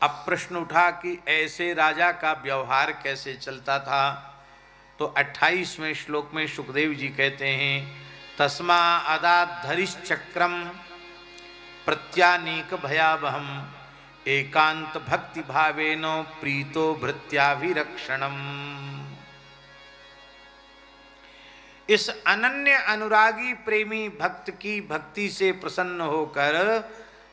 अब प्रश्न उठा कि ऐसे राजा का व्यवहार कैसे चलता था। तो 28वें श्लोक में सुखदेव जी कहते हैं, तस्मा अदात धरिश्चक्रम प्रत्यानीक भयावहम एकांत भक्ति भावेन प्रीतो भृत्याभिरक्षणम। इस अनन्य अनुरागी प्रेमी भक्त की भक्ति से प्रसन्न होकर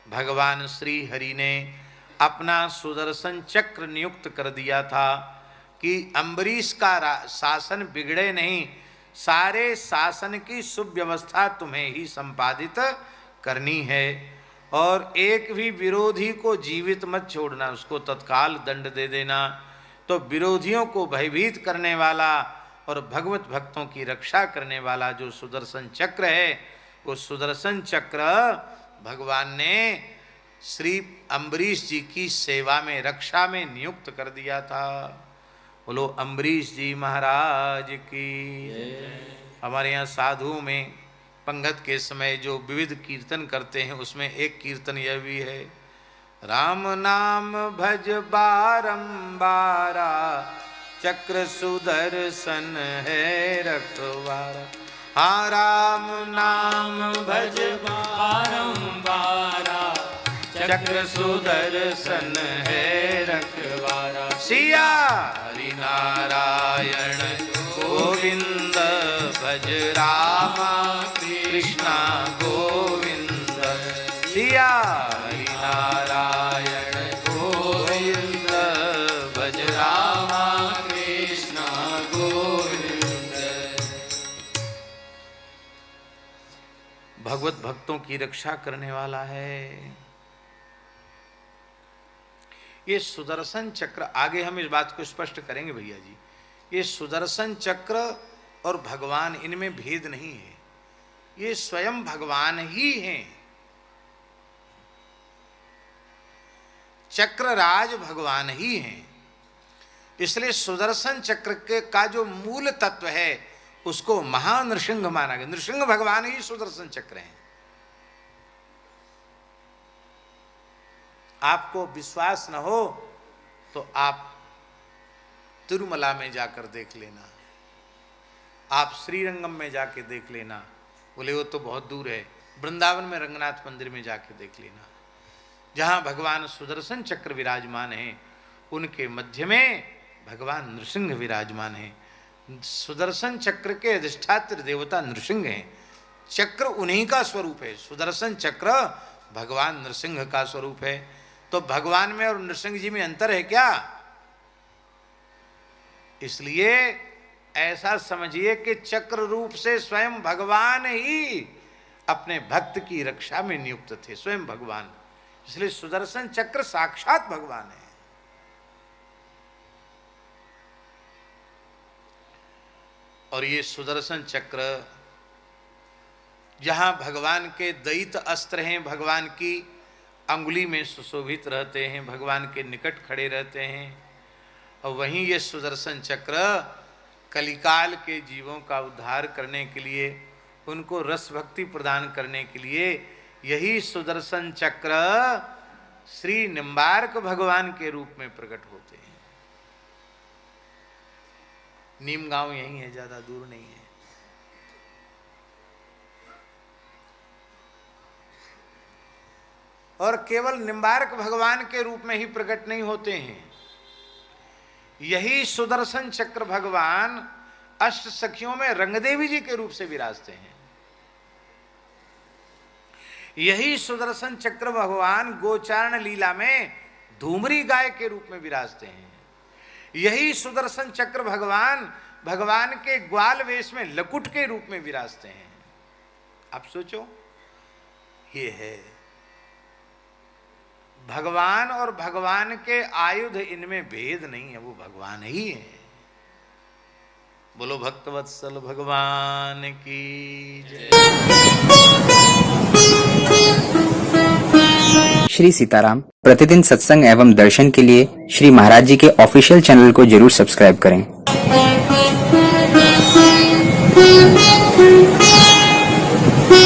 भगवान श्री हरि ने अपना सुदर्शन चक्र नियुक्त कर दिया था कि अम्बरीश का शासन बिगड़े नहीं, सारे शासन की सुव्यवस्था तुम्हें ही संपादित करनी है और एक भी विरोधी को जीवित मत छोड़ना, उसको तत्काल दंड दे देना। तो विरोधियों को भयभीत करने वाला और भगवत भक्तों की रक्षा करने वाला जो सुदर्शन चक्र है, वो सुदर्शन चक्र भगवान ने श्री अम्बरीश जी की सेवा में, रक्षा में नियुक्त कर दिया था। बोलो अम्बरीश जी महाराज की। हमारे यहाँ साधुओं में पंगत के समय जो विविध कीर्तन करते हैं, उसमें एक कीर्तन यह भी है, राम नाम भज बारंबारा चक्र सुदर्शन है रखवारा। हाँ राम नाम भज बारंबारा चक्र सुदर्शन है रखवारा। सिया हरि नारायण गोविंद भज रामा कृष्णा गोविंद। सिया हरि नारायण गोविंद भज रामा कृष्णा गोविंद। भगवत भक्तों की रक्षा करने वाला है ये सुदर्शन चक्र। आगे हम इस बात को स्पष्ट करेंगे भैया जी। ये सुदर्शन चक्र और भगवान, इनमें भेद नहीं है, ये स्वयं भगवान ही हैं। चक्रराज भगवान ही हैं। इसलिए सुदर्शन चक्र के का जो मूल तत्व है उसको महानृसिंह माना गया। नृसिंह भगवान ही सुदर्शन चक्र हैं। आपको विश्वास न हो तो आप तिरुमला में जाकर देख लेना, आप श्रीरंगम में जाके देख लेना। बोले वो तो बहुत दूर है। वृंदावन में रंगनाथ मंदिर में जाके देख लेना, जहाँ भगवान सुदर्शन चक्र विराजमान हैं, उनके मध्य में भगवान नृसिंह विराजमान हैं। सुदर्शन चक्र के अधिष्ठात्र देवता नृसिंह हैं। चक्र उन्हीं का स्वरूप है। सुदर्शन चक्र भगवान नृसिंह का स्वरूप है। तो भगवान में और नृसिंह जी में अंतर है क्या? इसलिए ऐसा समझिए कि चक्र रूप से स्वयं भगवान ही अपने भक्त की रक्षा में नियुक्त थे, स्वयं भगवान। इसलिए सुदर्शन चक्र साक्षात भगवान है। और ये सुदर्शन चक्र जहां भगवान के दैत अस्त्र हैं, भगवान की अंगुली में सुशोभित रहते हैं, भगवान के निकट खड़े रहते हैं, और वहीं ये सुदर्शन चक्र कलिकाल के जीवों का उद्धार करने के लिए, उनको रस भक्ति प्रदान करने के लिए, यही सुदर्शन चक्र श्री निम्बार्क भगवान के रूप में प्रकट होते हैं। नीम गांव यही है, ज्यादा दूर नहीं है। और केवल निम्बार्क भगवान के रूप में ही प्रकट नहीं होते हैं। यही सुदर्शन चक्र भगवान अष्ट सखियों में रंगदेवी जी के रूप से विराजते हैं। यही सुदर्शन चक्र भगवान गोचारण लीला में धूमरी गाय के रूप में विराजते हैं। यही सुदर्शन चक्र भगवान के ग्वाल वेश में लकुट के रूप में विराजते हैं। आप सोचो, ये है भगवान, और भगवान के आयुध, इनमें भेद नहीं है, वो भगवान ही है। बोलो भक्तवत्सल भगवान की जय। श्री सीताराम प्रतिदिन सत्संग एवं दर्शन के लिए श्री महाराज जी के ऑफिशियल चैनल को जरूर सब्सक्राइब करें।